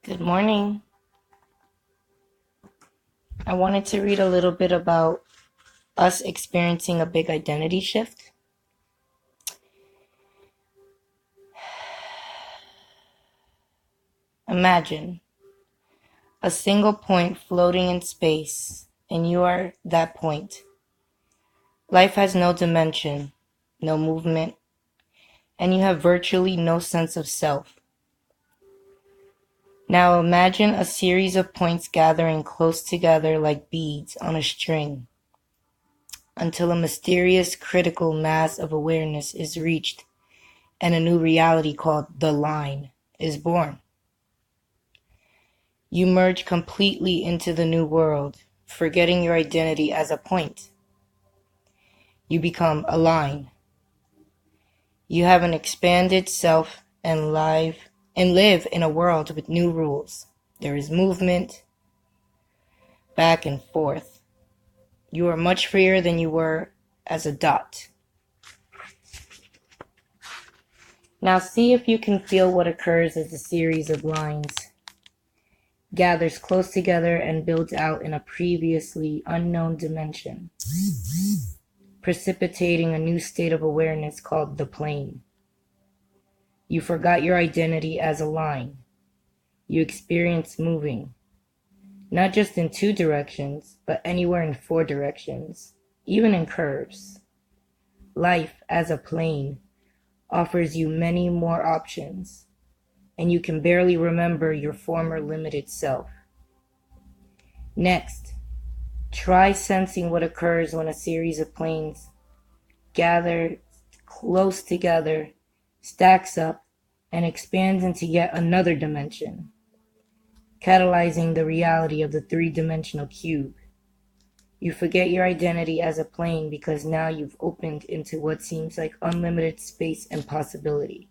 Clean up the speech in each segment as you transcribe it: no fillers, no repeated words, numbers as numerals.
Good morning. I wanted to read a little bit about us experiencing a big identity shift. Imagine a single point floating in space, and you are that point. Life has no dimension, no movement, and you have virtually no sense of self. Now imagine a series of points gathering close together like beads on a string until a mysterious critical mass of awareness is reached and a new reality called the line is born. You merge completely into the new world, forgetting your identity as a point. You become a line. You have an expanded self and live in a world with new rules. There is movement, back and forth. You are much freer than you were as a dot. Now see if you can feel what occurs as a series of lines gathers close together and builds out in a previously unknown dimension, precipitating a new state of awareness called the plane. You forgot your identity as a line. You experience moving, not just in 2 directions, but anywhere in 4 directions, even in curves. Life as a plane offers you many more options, and you can barely remember your former limited self. Next, try sensing what occurs when a series of planes gather close together, stacks up, and expands into yet another dimension, catalyzing the reality of the 3-dimensional cube. You forget your identity as a plane because now you've opened into what seems like unlimited space and possibility.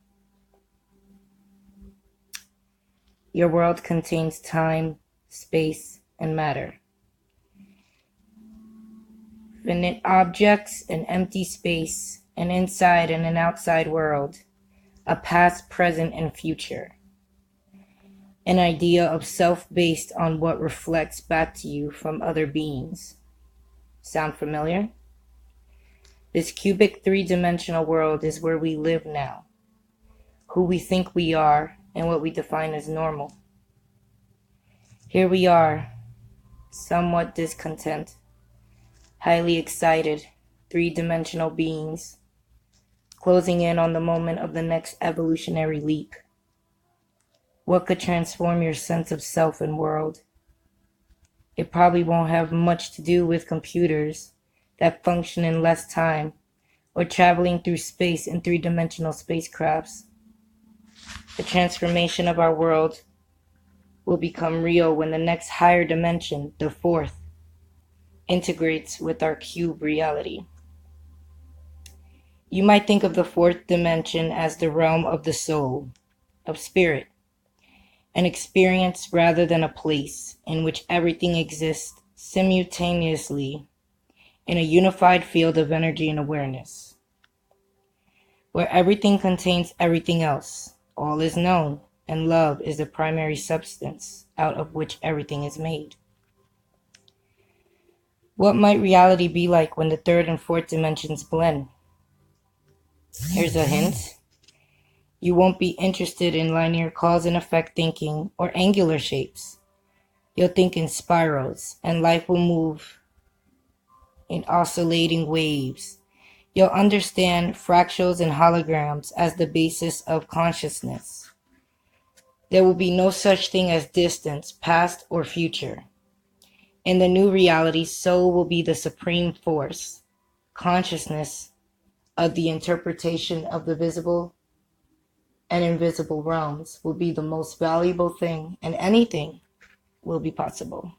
Your world contains time, space, and matter. Finite objects, an empty space, an inside and an outside world, a past, present, and future. An idea of self based on what reflects back to you from other beings. Sound familiar? This cubic 3-dimensional world is where we live now, who we think we are, and what we define as normal. Here we are, somewhat discontent, highly excited, 3-dimensional beings, closing in on the moment of the next evolutionary leap. What could transform your sense of self and world? It probably won't have much to do with computers that function in less time or traveling through space in 3-dimensional spacecrafts. The transformation of our world will become real when the next higher dimension, the 4th, integrates with our cube reality. You might think of the 4th dimension as the realm of the soul, of spirit, an experience rather than a place in which everything exists simultaneously in a unified field of energy and awareness, where everything contains everything else, all is known, and love is the primary substance out of which everything is made. What might reality be like when the 3rd and 4th dimensions blend? Here's a hint. You won't be interested in linear cause and effect thinking or angular shapes. You'll think in spirals, and life will move in oscillating waves. You'll understand fractals and holograms as the basis of consciousness. There will be no such thing as distance, past or future. In the new reality, soul will be the supreme force. Consciousness of the interpretation of the visible and invisible realms will be the most valuable thing, and anything will be possible.